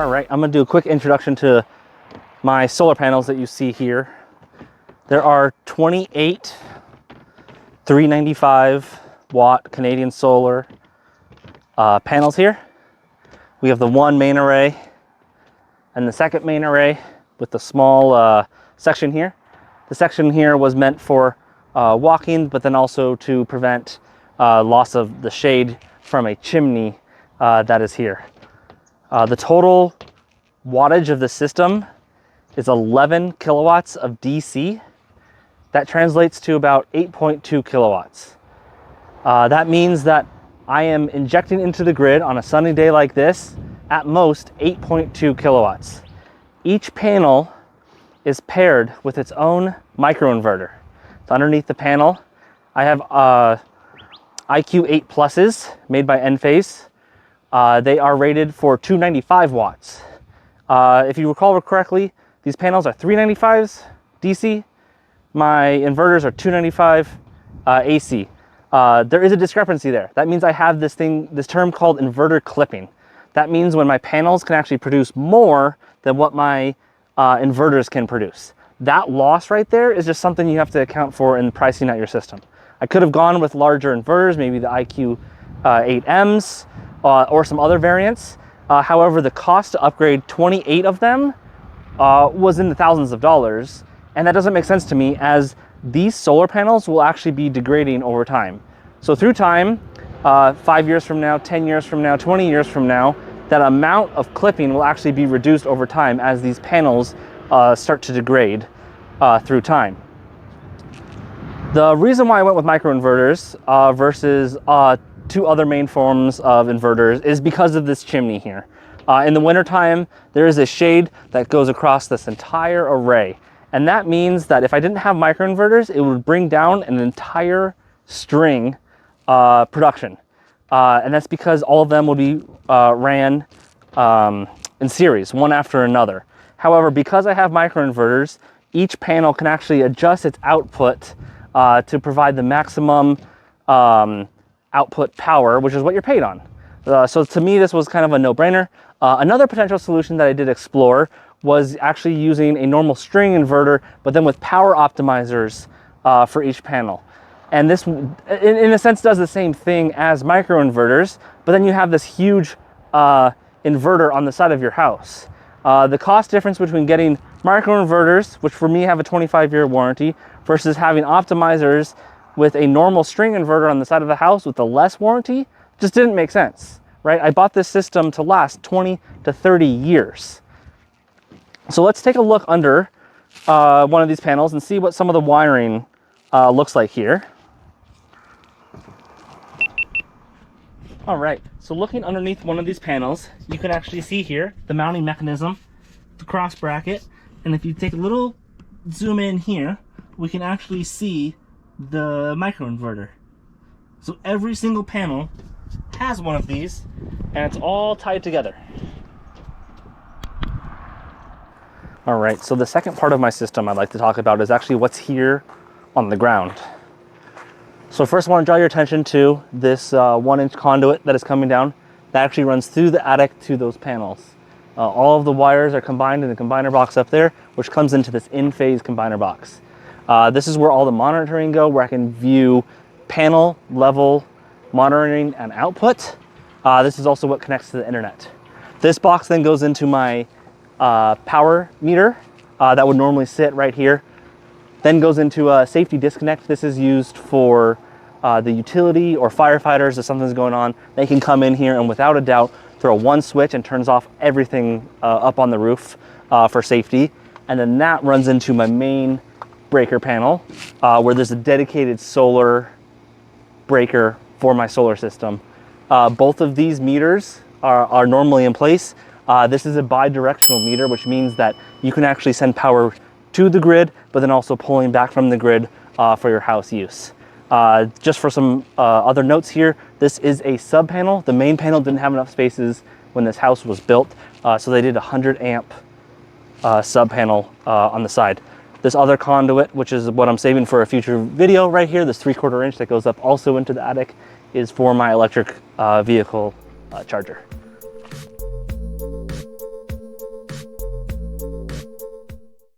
All right, I'm gonna do a quick introduction to my solar panels that you see here. There are 28 395 watt Canadian solar panels here. We have the one main array and the second main array with the small section here. The section here was meant for walking, but then also to prevent loss of the shade from a chimney that is here. The total wattage of the system is 11 kilowatts of DC. That translates to about 8.2 kilowatts. That means that I am injecting into the grid on a sunny day like this, at most 8.2 kilowatts. Each panel is paired with its own microinverter. So underneath the panel, I have IQ8 Pluses made by Enphase. They are rated for 295 watts. If you recall correctly, these panels are 395s DC. My inverters are 295 AC. There is a discrepancy there. That means I have this term called inverter clipping. That means when my panels can actually produce more than what my inverters can produce. That loss right there is just something you have to account for in pricing out your system. I could have gone with larger inverters, maybe the IQ8Ms or some other variants. However, the cost to upgrade 28 of them was in the thousands of dollars. And that doesn't make sense to me, as these solar panels will actually be degrading over time. So through time, 5 years from now, 10 years from now, 20 years from now, that amount of clipping will actually be reduced over time as these panels start to degrade through time. The reason why I went with microinverters versus two other main forms of inverters is because of this chimney here. In the wintertime, there is a shade that goes across this entire array. And that means that if I didn't have microinverters, it would bring down an entire string production. And that's because all of them would be ran in series, one after another. However, because I have microinverters, each panel can actually adjust its output to provide the maximum output power, which is what you're paid on. So to me, this was kind of a no-brainer. Another potential solution that I did explore was actually using a normal string inverter, but then with power optimizers for each panel. And this, in a sense, does the same thing as microinverters, but then you have this huge inverter on the side of your house. The cost difference between getting microinverters, which for me have a 25-year warranty, versus having optimizers with a normal string inverter on the side of the house with a less warranty, just didn't make sense, right? I bought this system to last 20 to 30 years. So let's take a look under one of these panels and see what some of the wiring looks like here. All right, so looking underneath one of these panels, you can actually see here the mounting mechanism, the cross bracket, and if you take a little zoom in here, we can actually see the microinverter. So every single panel has one of these, and it's all tied together. All right, so the second part of my system I'd like to talk about is actually what's here on the ground. So first I want to draw your attention to this 1-inch conduit that is coming down. That actually runs through the attic to those panels. All of the wires are combined in the combiner box up there, which comes into this in-phase combiner box. This is where all the monitoring go, where I can view panel level monitoring and output. This is also what connects to the internet. This box then goes into my power meter that would normally sit right here. Then goes into a safety disconnect. This is used for the utility or firefighters. If something's going on, they can come in here and without a doubt throw one switch and turns off everything up on the roof for safety. And then that runs into my main breaker panel where there's a dedicated solar breaker for my solar system. Both of these meters are normally in place. This is a bi-directional meter, which means that you can actually send power to the grid, but then also pulling back from the grid for your house use. Just for some other notes here, this is a sub panel. The main panel didn't have enough spaces when this house was built, so they did a 100 amp sub panel on the side. This other conduit, which is what I'm saving for a future video right here, this 3/4 inch that goes up also into the attic, is for my electric vehicle charger.